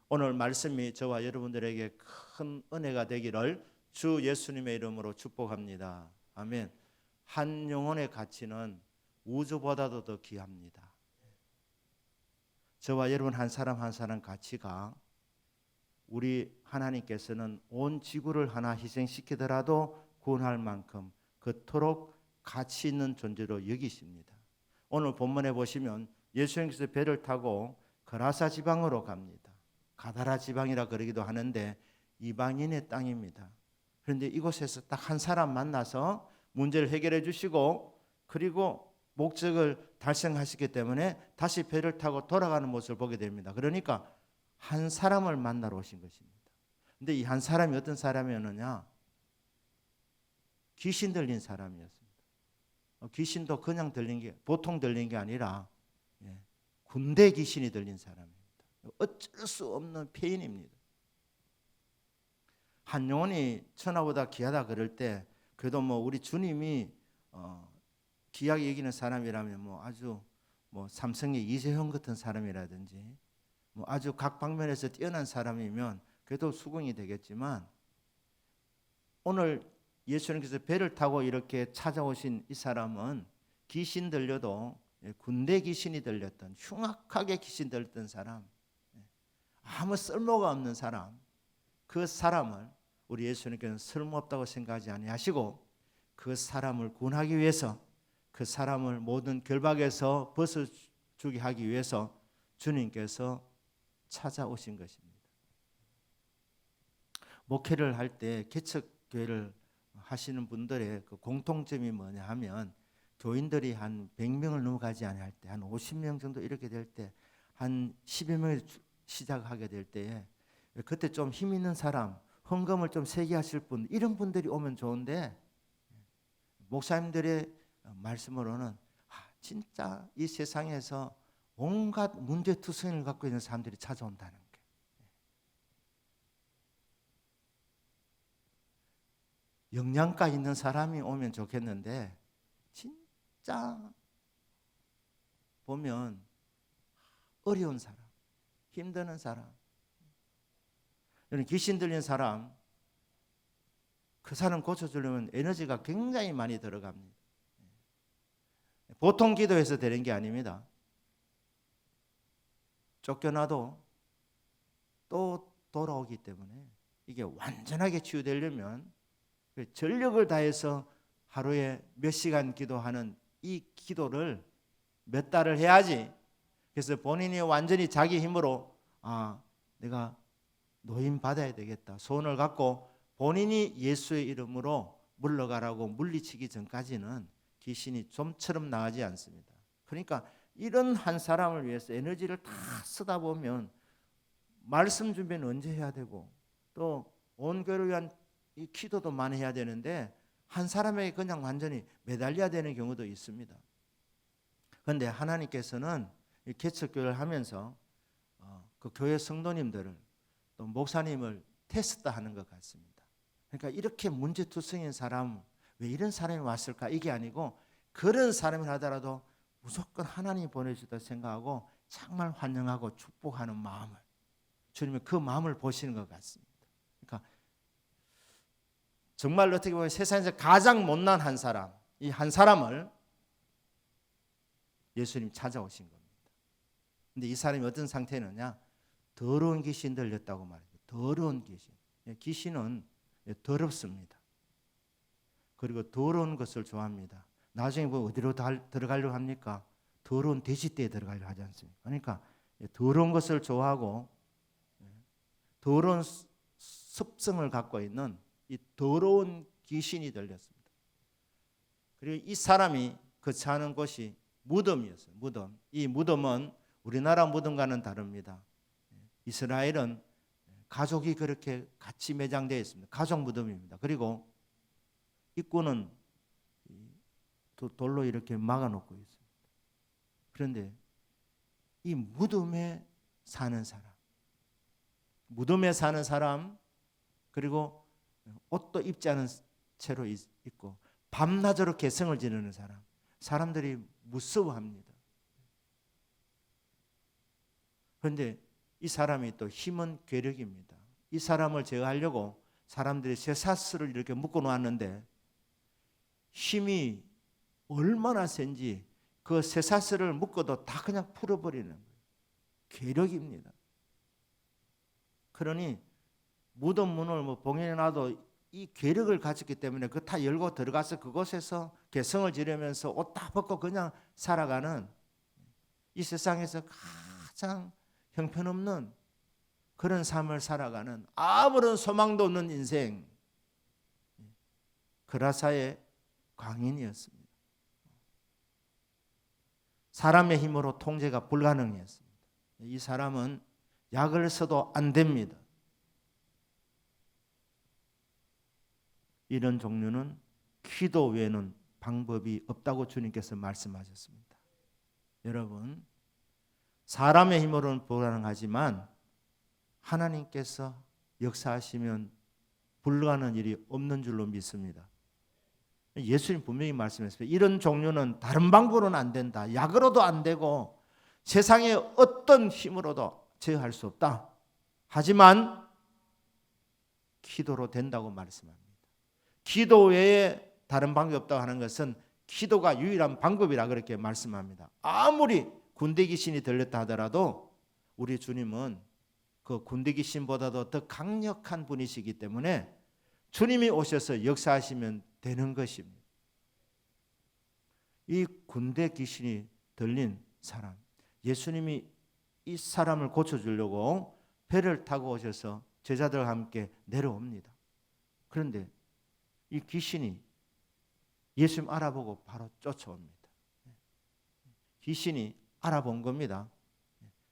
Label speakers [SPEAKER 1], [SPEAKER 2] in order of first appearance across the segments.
[SPEAKER 1] 오늘 말씀이 저와 여러분들에게 큰 은혜가 되기를 주 예수님의 이름으로 축복합니다. 아멘. 한 영혼의 가치는 우주보다도 더 귀합니다. 저와 여러분 한 사람 한 사람 가치가 우리 하나님께서는 온 지구를 하나 희생시키더라도 구원할 만큼 그토록 가치 있는 존재로 여기십니다. 오늘 본문에 보시면 예수님께서 배를 타고 거라사 지방으로 갑니다. 가다라 지방이라 그러기도 하는데 이방인의 땅입니다. 그런데 이곳에서 딱 한 사람 만나서 문제를 해결해 주시고 그리고 목적을 달성하시기 때문에 다시 배를 타고 돌아가는 모습을 보게 됩니다. 그러니까 한 사람을 만나러 오신 것입니다. 그런데 이 한 사람이 어떤 사람이었느냐? 귀신 들린 사람이었습니다. 귀신도 그냥 들린 게 보통 들린 게 아니라 군대 귀신이 들린 사람입니다. 어쩔 수 없는 폐인입니다. 한 영혼이 천하보다 귀하다 그럴 때 그래도 우리 주님이 귀하게 여기는 사람이라면 아주 삼성의 이재형 같은 사람이라든지 아주 각 방면에서 뛰어난 사람이면 그래도 수긍이 되겠지만 오늘 예수님께서 배를 타고 이렇게 찾아오신 이 사람은 귀신 들려도 군대 귀신이 들렸던 흉악하게 귀신 들렸던 사람, 아무 쓸모가 없는 사람, 그 사람을 우리 예수님께서는 쓸모없다고 생각하지 아니하시고 그 사람을 구원하기 위해서 그 사람을 모든 결박에서 벗어주게 하기 위해서 주님께서 찾아오신 것입니다. 목회를 할 때 개척교회를 하시는 분들의 그 공통점이 뭐냐 하면 교인들이 한 100명을 넘어가지 않을 때 한 50명 정도 이렇게 될 때 한 10여 명이 시작하게 될 때에 그때 좀 힘 있는 사람 헌금을 좀 세게 하실 분 이런 분들이 오면 좋은데 목사님들의 말씀으로는 진짜 이 세상에서 온갖 문제투성이를 갖고 있는 사람들이 찾아온다는 게 영양가 있는 사람이 오면 좋겠는데 진짜 보면 어려운 사람, 힘드는 사람, 귀신 들린 사람 그 사람 고쳐주려면 에너지가 굉장히 많이 들어갑니다. 보통 기도해서 되는 게 아닙니다. 쫓겨나도 또 돌아오기 때문에 이게 완전하게 치유되려면 전력을 다해서 하루에 몇 시간 기도하는 이 기도를 몇 달을 해야지. 그래서 본인이 완전히 자기 힘으로 내가 노임 받아야 되겠다 소원을 갖고 본인이 예수의 이름으로 물러가라고 물리치기 전까지는 귀신이 좀처럼 나가지 않습니다. 그러니까 이런 한 사람을 위해서 에너지를 다 쓰다 보면 말씀 준비는 언제 해야 되고 또 온 교회를 위한 이 기도도 많이 해야 되는데 한 사람에게 그냥 완전히 매달려야 되는 경우도 있습니다. 그런데 하나님께서는 이 개척교회를 하면서 그 교회 성도님들을 또 목사님을 테스트하는 것 같습니다. 그러니까 이렇게 문제투성인 사람 왜 이런 사람이 왔을까 이게 아니고 그런 사람이 하더라도 무조건 하나님이 보내주다 생각하고 정말 환영하고 축복하는 마음을 주님이 그 마음을 보시는 것 같습니다. 그러니까 정말 어떻게 보면 세상에서 가장 못난 한 사람 이 한 사람을 예수님 찾아오신 겁니다. 근데 이 사람이 어떤 상태느냐 더러운 귀신 들렸다고 말해요. 더러운 귀신. 귀신은 더럽습니다. 그리고 더러운 것을 좋아합니다. 나중에 어디로 들어가려고 합니까? 더러운 돼지떼에 들어가려고 하지 않습니까? 그러니까 더러운 것을 좋아하고 더러운 습성을 갖고 있는 이 더러운 귀신이 들렸습니다. 그리고 이 사람이 거처하는 곳이 무덤이었어요. 무덤. 이 무덤은 우리나라 무덤과는 다릅니다. 이스라엘은 가족이 그렇게 같이 매장되어 있습니다. 가족 무덤입니다. 그리고 입구는 돌로 이렇게 막아놓고 있습니다. 그런데 이 무덤에 사는 사람, 무덤에 사는 사람, 그리고 옷도 입지 않은 채로 있고 밤낮으로 개성을 지르는 사람, 사람들이 무서워합니다. 그런데 이 사람이 또 힘은 괴력입니다. 이 사람을 제어하려고 사람들이 쇠사슬을 이렇게 묶어 놓았는데 힘이 얼마나 센지 그 쇠사슬을 묶어도 다 그냥 풀어버리는 거예요. 괴력입니다. 그러니 무덤 문을 봉인해 놔도 이 괴력을 가졌기 때문에 그 다 열고 들어가서 그곳에서 개성을 지르면서 옷 다 벗고 그냥 살아가는 이 세상에서 가장 형편없는 그런 삶을 살아가는 아무런 소망도 없는 인생, 그라사의 광인이었습니다. 사람의 힘으로 통제가 불가능했습니다. 이 사람은 약을 써도 안 됩니다. 이런 종류는 기도 외에는 방법이 없다고 주님께서 말씀하셨습니다. 여러분, 사람의 힘으로는 불가능하지만 하나님께서 역사하시면 불가능한 일이 없는 줄로 믿습니다. 예수님 분명히 말씀했습니다. 이런 종류는 다른 방법으로는 안 된다. 약으로도 안 되고 세상의 어떤 힘으로도 제어할 수 없다. 하지만 기도로 된다고 말씀합니다. 기도 외에 다른 방법이 없다고 하는 것은 기도가 유일한 방법이라 그렇게 말씀합니다. 아무리 군대 귀신이 들렸다 하더라도 우리 주님은 그 군대 귀신보다도 더 강력한 분이시기 때문에 주님이 오셔서 역사하시면 되는 것입니다. 이 군대 귀신이 들린 사람, 예수님이 이 사람을 고쳐주려고 배를 타고 오셔서 제자들과 함께 내려옵니다. 그런데 이 귀신이 예수님 알아보고 바로 쫓아옵니다. 귀신이 알아본 겁니다.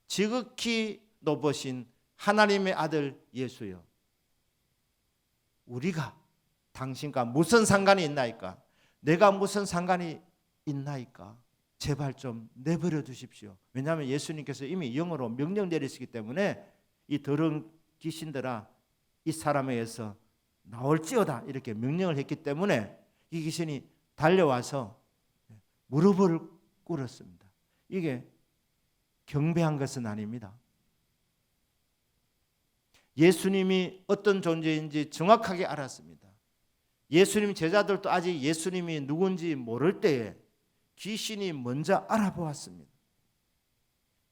[SPEAKER 1] 지극히 높으신 하나님의 아들 예수여, 우리가 당신과 무슨 상관이 있나이까? 내가 무슨 상관이 있나이까? 제발 좀 내버려 두십시오. 왜냐하면 예수님께서 이미 영으로 명령 내리시기 때문에 이 더러운 귀신들아 이 사람에게서 나올지어다 이렇게 명령을 했기 때문에 이 귀신이 달려와서 무릎을 꿇었습니다. 이게 경배한 것은 아닙니다. 예수님이 어떤 존재인지 정확하게 알았습니다. 예수님 제자들도 아직 예수님이 누군지 모를 때에 귀신이 먼저 알아보았습니다.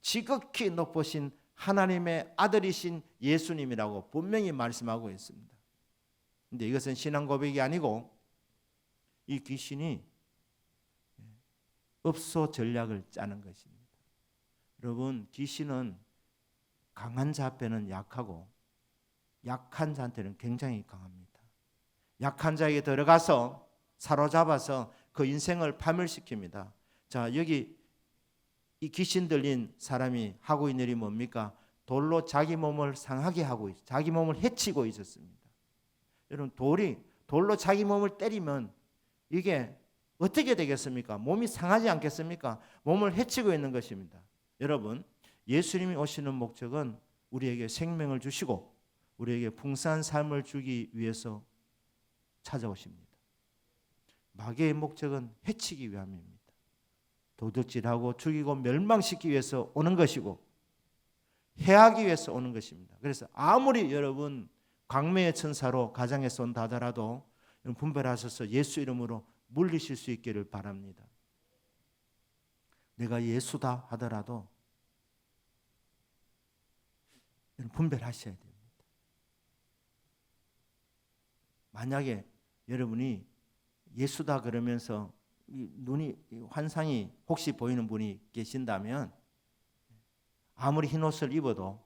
[SPEAKER 1] 지극히 높으신 하나님의 아들이신 예수님이라고 분명히 말씀하고 있습니다. 그런데 이것은 신앙 고백이 아니고 이 귀신이 업소 전략을 짜는 것입니다. 여러분, 귀신은 강한 자 앞에는 약하고 약한 자한테는 굉장히 강합니다. 약한 자에게 들어가서 사로잡아서 그 인생을 파멸시킵니다. 자, 여기 이 귀신 들린 사람이 하고 있는 일이 뭡니까? 돌로 자기 몸을 상하게 하고 자기 몸을 해치고 있었습니다. 여러분, 돌로 자기 몸을 때리면 이게 어떻게 되겠습니까? 몸이 상하지 않겠습니까? 몸을 해치고 있는 것입니다. 여러분, 예수님이 오시는 목적은 우리에게 생명을 주시고 우리에게 풍성한 삶을 주기 위해서 찾아오십니다. 마귀의 목적은 해치기 위함입니다. 도둑질하고 죽이고 멸망시키기 위해서 오는 것이고 해하기 위해서 오는 것입니다. 그래서 아무리 여러분 광명의 천사로 가장에서 온다 하더라도 분별하셔서 예수 이름으로 물리실 수 있기를 바랍니다. 내가 예수다 하더라도 분별하셔야 됩니다. 만약에 여러분이 예수다 그러면서 눈이 환상이 혹시 보이는 분이 계신다면 아무리 흰 옷을 입어도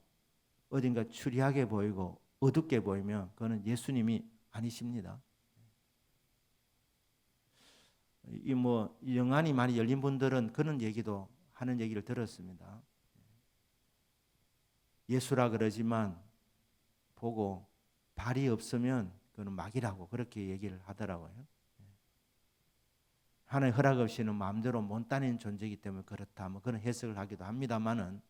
[SPEAKER 1] 어딘가 추리하게 보이고 어둡게 보이면 그거는 예수님이 아니십니다. 이 영안이 많이 열린 분들은 그런 얘기도 하는 얘기를 들었습니다. 예수라 그러지만 보고 발이 없으면 그건 마귀라고 그렇게 얘기를 하더라고요. 하나님 허락 없이는 마음대로 못 다니는 존재이기 때문에 그렇다 그런 해석을 하기도 합니다만은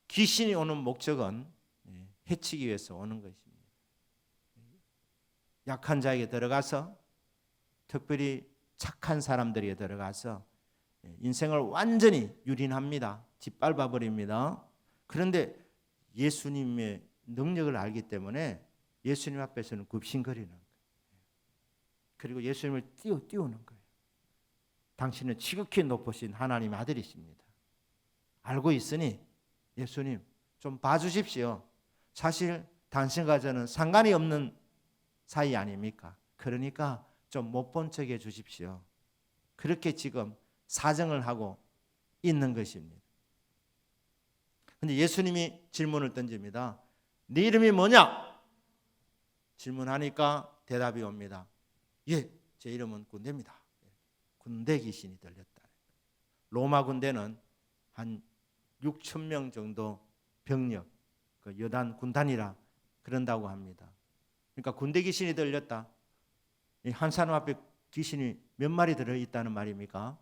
[SPEAKER 1] 귀신이 오는 목적은 해치기 위해서 오는 것입니다. 약한 자에게 들어가서 특별히 착한 사람들에게 들어가서 인생을 완전히 유린합니다. 짓밟아 버립니다. 그런데 예수님의 능력을 알기 때문에 예수님 앞에서는 굽신거리는 거예요. 그리고 예수님을 띄우는 거예요. 당신은 지극히 높으신 하나님의 아들이십니다. 알고 있으니 예수님 좀 봐주십시오. 사실 당신과 저는 상관이 없는 사이 아닙니까? 그러니까 좀 못 본 척 해 주십시오. 그렇게 지금 사정을 하고 있는 것입니다. 근데 예수님이 질문을 던집니다. 네 이름이 뭐냐? 질문하니까 대답이 옵니다. 예, 제 이름은 군대입니다. 군대 귀신이 들렸다. 로마 군대는 한 6천 명 정도 병력, 그 여단 군단이라 그런다고 합니다. 그러니까 군대 귀신이 들렸다. 한 사람 앞에 귀신이 몇 마리 들어있다는 말입니까?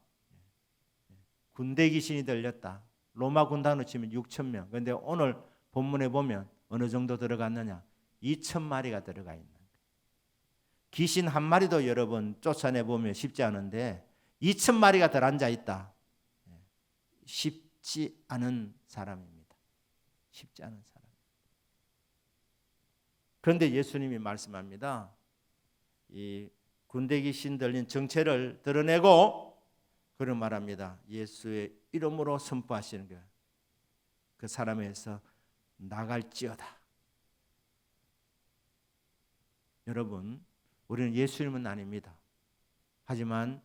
[SPEAKER 1] 군대 귀신이 들렸다. 로마 군단으로 치면 6천 명. 그런데 오늘 본문에 보면 어느 정도 들어갔느냐? 2천 마리가 들어가 있는 거예요. 귀신 한 마리도 여러분 쫓아내보면 쉽지 않은데 2천 마리가 들 앉아 있다. 쉽지 않은 사람입니다. 쉽지 않은 사람. 그런데 예수님이 말씀합니다. 이 군대 귀신 들린 정체를 드러내고 그런 말합니다. 예수의 이름으로 선포하시는 거예요. 그 사람에서 나갈지어다. 여러분, 우리는 예수님은 아닙니다. 하지만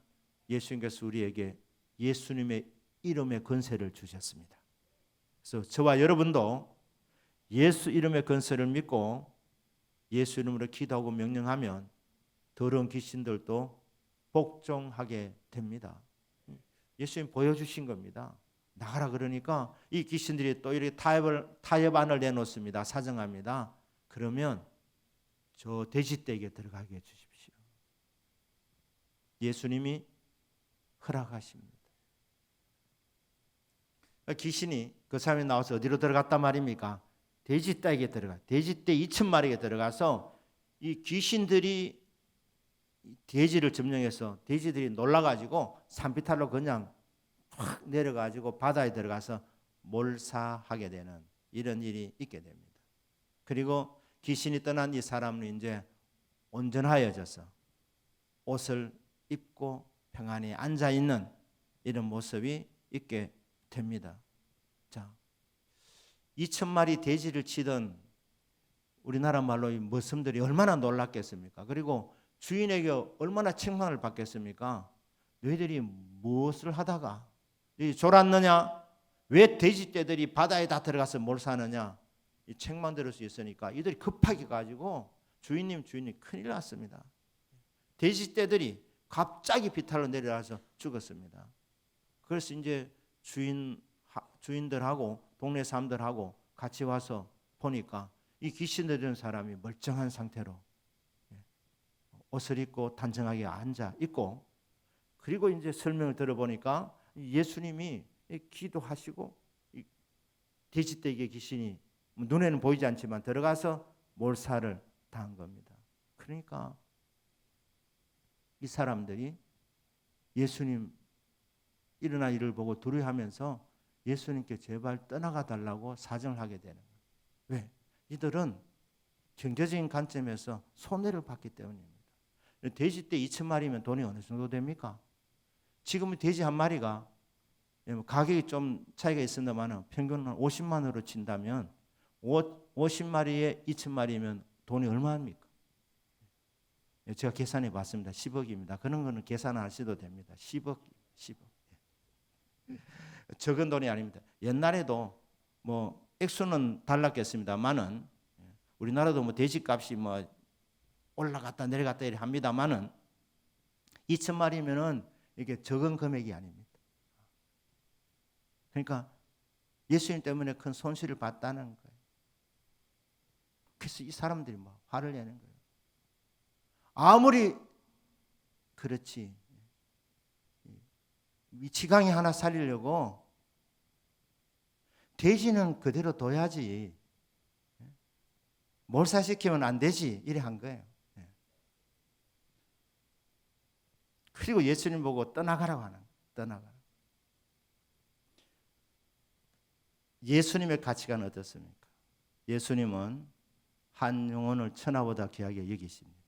[SPEAKER 1] 예수님께서 우리에게 예수님의 이름의 권세를 주셨습니다. 그래서 저와 여러분도 예수 이름의 권세를 믿고 예수 이름으로 기도하고 명령하면 더러운 귀신들도 복종하게 됩니다. 예수님 보여주신 겁니다. 나가라 그러니까 이 귀신들이 또 이렇게 타협안을 내놓습니다. 사정합니다. 그러면 저 돼지떼에게 들어가게 해주십시오. 예수님이 허락하십니다. 귀신이 그 사람이 나와서 어디로 들어갔단 말입니까? 돼지떼에게 들어가. 돼지떼 2천 마리에 들어가서 이 귀신들이 돼지를 점령해서 돼지들이 놀라가지고 산비탈로 그냥 확 내려가지고 바다에 들어가서 몰사하게 되는 이런 일이 있게 됩니다. 그리고 귀신이 떠난 이 사람은 이제 온전하여져서 옷을 입고 평안히 앉아 있는 이런 모습이 있게 됩니다. 자, 2천 마리 돼지를 치던 우리나라 말로 이 머슴들이 얼마나 놀랐겠습니까? 그리고 주인에게 얼마나 책망을 받겠습니까? 너희들이 무엇을 하다가 졸았느냐? 왜 돼지떼들이 바다에 다 들어가서 몰사하느냐? 이 책망 들을 수 있으니까 이들이 급하게 가지고 주인님 큰일 났습니다. 돼지떼들이 갑자기 비탈로 내려와서 죽었습니다. 그래서 이제 주인들하고 동네 사람들하고 같이 와서 보니까 이 귀신 들린 사람이 멀쩡한 상태로 옷을 입고 단정하게 앉아 있고, 그리고 이제 설명을 들어보니까 예수님이 기도하시고 돼지떼에게 귀신이 눈에는 보이지 않지만 들어가서 몰살을 당한 겁니다. 그러니까 이 사람들이 예수님 일어난 일을 보고 두려워하면서 예수님께 제발 떠나가 달라고 사정을 하게 되는 거예요. 왜? 이들은 경제적인 관점에서 손해를 봤기 때문입니다. 돼지떼 2천 마리면 돈이 어느 정도 됩니까? 지금은 돼지 한 마리가 가격이 좀 차이가 있습니다만 평균 50만 원으로 친다면 50마리에 2천 마리면 돈이 얼마입니까? 제가 계산해 봤습니다. 10억입니다. 그런 거는 계산하셔도 됩니다. 10억. 적은 돈이 아닙니다. 옛날에도 뭐 액수는 달랐겠습니다만은 우리나라도 뭐 돼지값이 뭐 올라갔다 내려갔다 이렇게 합니다만은 2천 마리면은 이게 적은 금액이 아닙니다. 그러니까 예수님 때문에 큰 손실을 봤다는 거예요. 그래서 이 사람들이 막 화를 내는 거예요. 아무리 그렇지 미치광이 하나 살리려고 돼지는 그대로 둬야지 몰사시키면 안 되지 이래 한 거예요. 그리고 예수님 보고 떠나가라고 하는 거예요. 떠나가라. 예수님의 가치관은 어떻습니까? 예수님은 한 영혼을 천하보다 귀하게 여기십니다.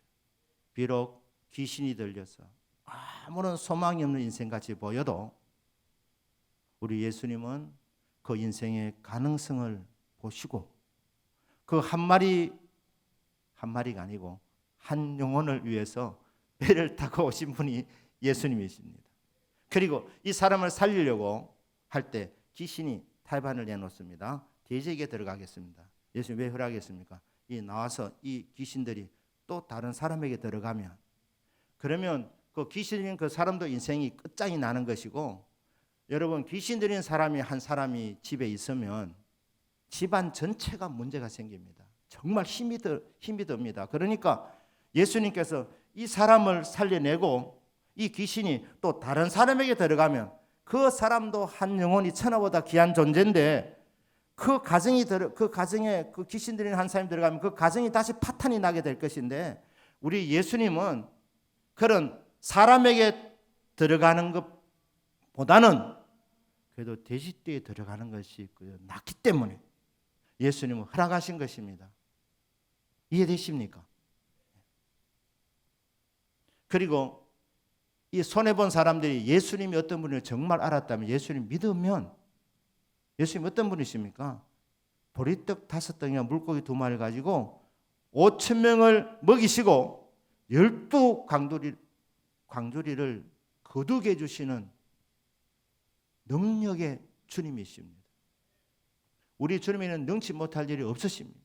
[SPEAKER 1] 비록 귀신이 들려서 아무런 소망이 없는 인생같이 보여도 우리 예수님은 그 인생의 가능성을 보시고 그 한 마리가 아니고 한 영혼을 위해서 배를 타고 오신 분이 예수님이십니다. 그리고 이 사람을 살리려고 할 때 귀신이 탈반을 내놓습니다. 대적에 들어가겠습니다. 예수님 왜 허락했습니까? 이 나와서 이 귀신들이 또 다른 사람에게 들어가면 그러면 그 귀신인 그 사람도 인생이 끝장이 나는 것이고 여러분 귀신 들인 사람이 한 사람이 집에 있으면 집안 전체가 문제가 생깁니다. 정말 힘이 듭니다. 그러니까 예수님께서 이 사람을 살려내고 이 귀신이 또 다른 사람에게 들어가면 그 사람도 한 영혼이 천하보다 귀한 존재인데 그 가정에 그 귀신 들인 한 사람이 들어가면 그 가정이 다시 파탄이 나게 될 것인데 우리 예수님은 그런 사람에게 들어가는 것보다는 그래도 돼지떼에 들어가는 것이 낫기 때문에 예수님은 허락하신 것입니다. 이해되십니까? 그리고 이 손해본 사람들이 예수님이 어떤 분을 정말 알았다면 예수님 믿으면 예수님 어떤 분이십니까? 보리떡 5덩이와 물고기 2마리 가지고 5,000명을 먹이시고 12광주리를 거두게 해주시는 능력의 주님이십니다. 우리 주님에는 능치 못할 일이 없으십니다.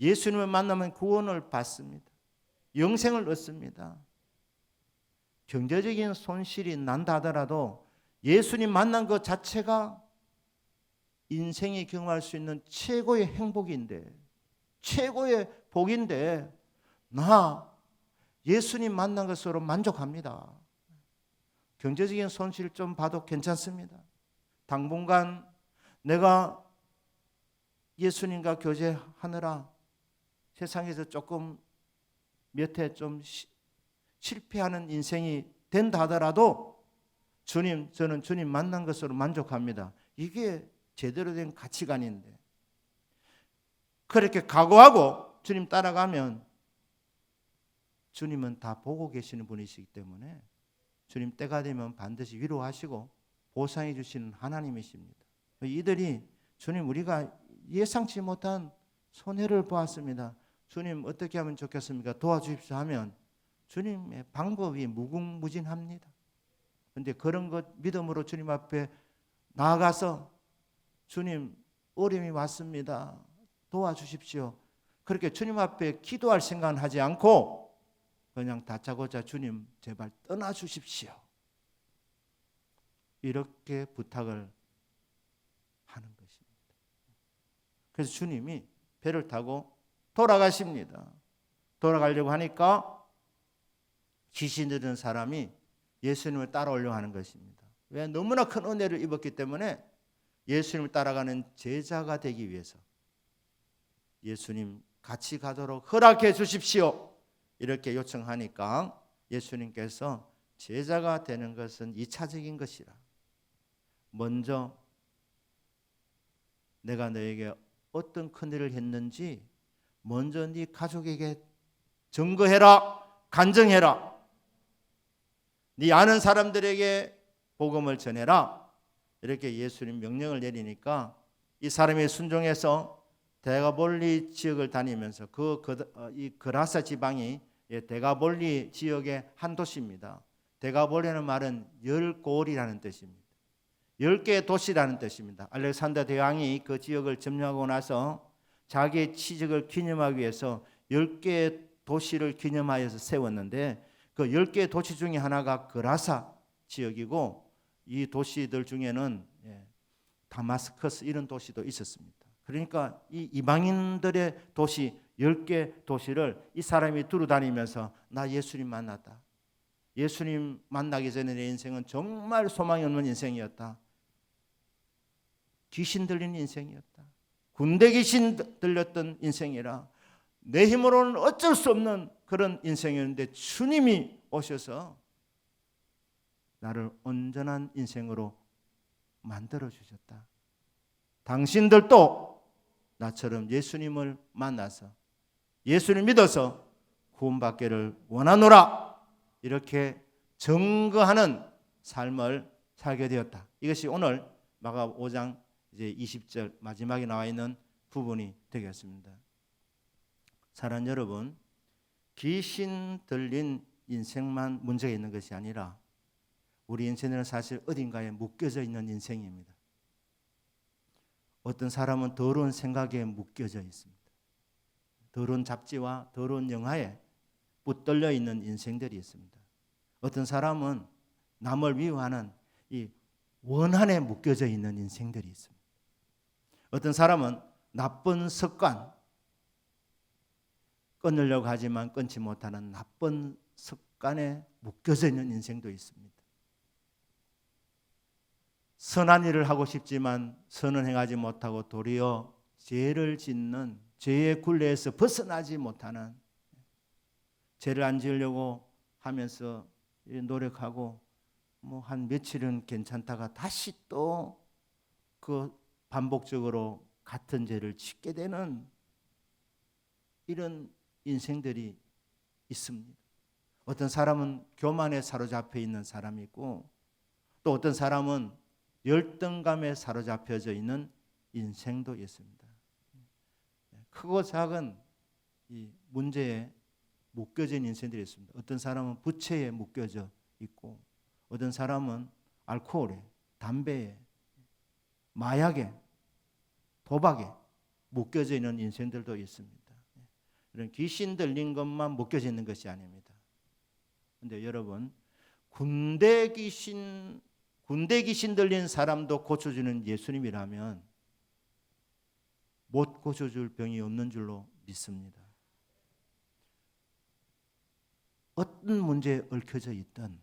[SPEAKER 1] 예수님을 만나면 구원을 받습니다. 영생을 얻습니다. 경제적인 손실이 난다 하더라도 예수님 만난 것 자체가 인생이 경험할 수 있는 최고의 행복인데 최고의 복인데 나 예수님 만난 것으로 만족합니다. 경제적인 손실 좀 봐도 괜찮습니다. 당분간 내가 예수님과 교제하느라 세상에서 조금 몇 해 좀 실패하는 인생이 된다 하더라도 주님, 저는 주님 만난 것으로 만족합니다. 이게 제대로 된 가치관인데 그렇게 각오하고 주님 따라가면 주님은 다 보고 계시는 분이시기 때문에 주님 때가 되면 반드시 위로하시고 보상해 주시는 하나님이십니다. 이들이 주님 우리가 예상치 못한 손해를 보았습니다. 주님 어떻게 하면 좋겠습니까? 도와주십시오 하면 주님의 방법이 무궁무진합니다. 그런데 그런 것 믿음으로 주님 앞에 나아가서 주님 어려움이 왔습니다. 도와주십시오. 그렇게 주님 앞에 기도할 생각은 하지 않고 그냥 다짜고짜 주님 제발 떠나주십시오. 이렇게 부탁을 하는 것입니다. 그래서 주님이 배를 타고 돌아가십니다. 돌아가려고 하니까 귀신 들은 사람이 예수님을 따라오려고 하는 것입니다. 왜? 너무나 큰 은혜를 입었기 때문에 예수님을 따라가는 제자가 되기 위해서 예수님 같이 가도록 허락해 주십시오. 이렇게 요청하니까 예수님께서 제자가 되는 것은 2차적인 것이라. 먼저 내가 너에게 어떤 큰일을 했는지 먼저 네 가족에게 증거해라. 간증해라. 네 아는 사람들에게 복음을 전해라. 이렇게 예수님 명령을 내리니까 이 사람이 순종해서 데가볼리 지역을 다니면서 이 그라사 지방이 데가볼리 지역의 한 도시입니다. 데가볼리라는 말은 10골이라는 뜻입니다. 10개의 도시라는 뜻입니다. 알렉산더 대왕이 그 지역을 점령하고 나서 자기의 치적을 기념하기 위해서 10개의 도시를 기념하여서 세웠는데 그 10개의 도시 중에 하나가 그라사 지역이고 이 도시들 중에는 다마스커스 이런 도시도 있었습니다. 그러니까 이 이방인들의 도시 10개 도시를 이 사람이 두루다니면서 나 예수님 만났다. 예수님 만나기 전에 내 인생은 정말 소망이 없는 인생이었다. 귀신 들린 인생이었다. 군대 귀신 들렸던 인생이라 내 힘으로는 어쩔 수 없는 그런 인생이었는데 주님이 오셔서 나를 온전한 인생으로 만들어 주셨다. 당신들도 나처럼 예수님을 만나서 예수를 믿어서 구원받기를 원하노라. 이렇게 증거하는 삶을 살게 되었다. 이것이 오늘 마가 5장 이제 20절 마지막에 나와 있는 부분이 되겠습니다. 사랑하는 여러분, 귀신 들린 인생만 문제가 있는 것이 아니라 우리 인생은 사실 어딘가에 묶여져 있는 인생입니다. 어떤 사람은 더러운 생각에 묶여져 있습니다. 더러운 잡지와 더러운 영화에 붙들려 있는 인생들이 있습니다. 어떤 사람은 남을 미워하는 이 원한에 묶여져 있는 인생들이 있습니다. 어떤 사람은 나쁜 습관, 끊으려고 하지만 끊지 못하는 나쁜 습관에 묶여져 있는 인생도 있습니다. 선한 일을 하고 싶지만 선은 행하지 못하고 도리어 죄를 짓는 죄의 굴레에서 벗어나지 못하는, 죄를 안 지으려고 하면서 노력하고 뭐 한 며칠은 괜찮다가 다시 또 그 반복적으로 같은 죄를 짓게 되는 이런 인생들이 있습니다. 어떤 사람은 교만에 사로잡혀 있는 사람이 있고, 또 어떤 사람은 열등감에 사로잡혀져 있는 인생도 있습니다. 크고 작은 이 문제에 묶여진 인생들이 있습니다. 어떤 사람은 부채에 묶여져 있고, 어떤 사람은 알코올에, 담배에, 마약에, 도박에 묶여져 있는 인생들도 있습니다. 이런 귀신 들린 것만 묶여져 있는 것이 아닙니다. 그런데 여러분, 군대 귀신 들린 사람도 고쳐주는 예수님이라면 못 고쳐줄 병이 없는 줄로 믿습니다. 어떤 문제에 얽혀져 있든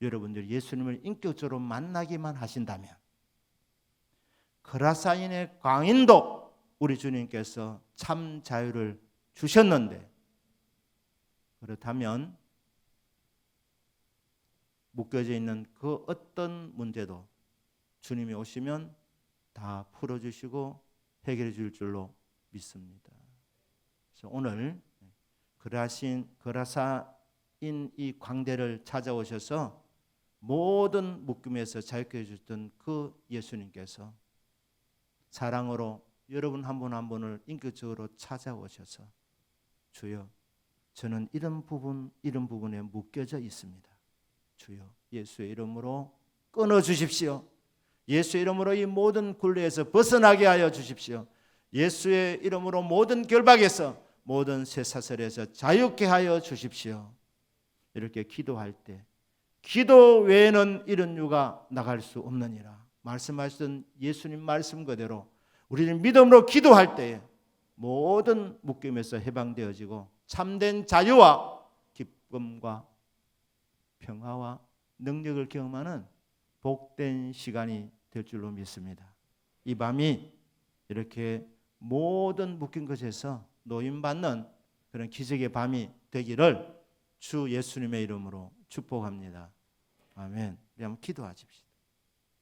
[SPEAKER 1] 여러분들이 예수님을 인격적으로 만나기만 하신다면 거라사인의 광인도 우리 주님께서 참 자유를 주셨는데, 그렇다면 묶여져 있는 그 어떤 문제도 주님이 오시면 다 풀어주시고 해결해 줄 줄로 믿습니다. 그래서 오늘 거라사인 이 광대를 찾아오셔서 모든 묶임에서 자유케 해주셨던 그 예수님께서 사랑으로 여러분 한 분 한 분을 인격적으로 찾아오셔서 주여, 저는 이런 부분에 묶여져 있습니다. 주여, 예수의 이름으로 끊어주십시오. 예수의 이름으로 이 모든 굴레에서 벗어나게 하여 주십시오. 예수의 이름으로 모든 결박에서, 모든 쇠사슬에서 자유케 하여 주십시오. 이렇게 기도할 때 기도 외에는 이런 유가 나갈 수 없느니라 말씀하시던 예수님 말씀 그대로 우리는 믿음으로 기도할 때에 모든 묶임에서 해방되어지고 참된 자유와 기쁨과 평화와 능력을 경험하는 복된 시간이 될 줄로 믿습니다. 이 밤이 이렇게 모든 묶인 것에서 노임받는 그런 기적의 밤이 되기를 주 예수님의 이름으로 축복합니다. 아멘. 우리 한번 기도하십시오.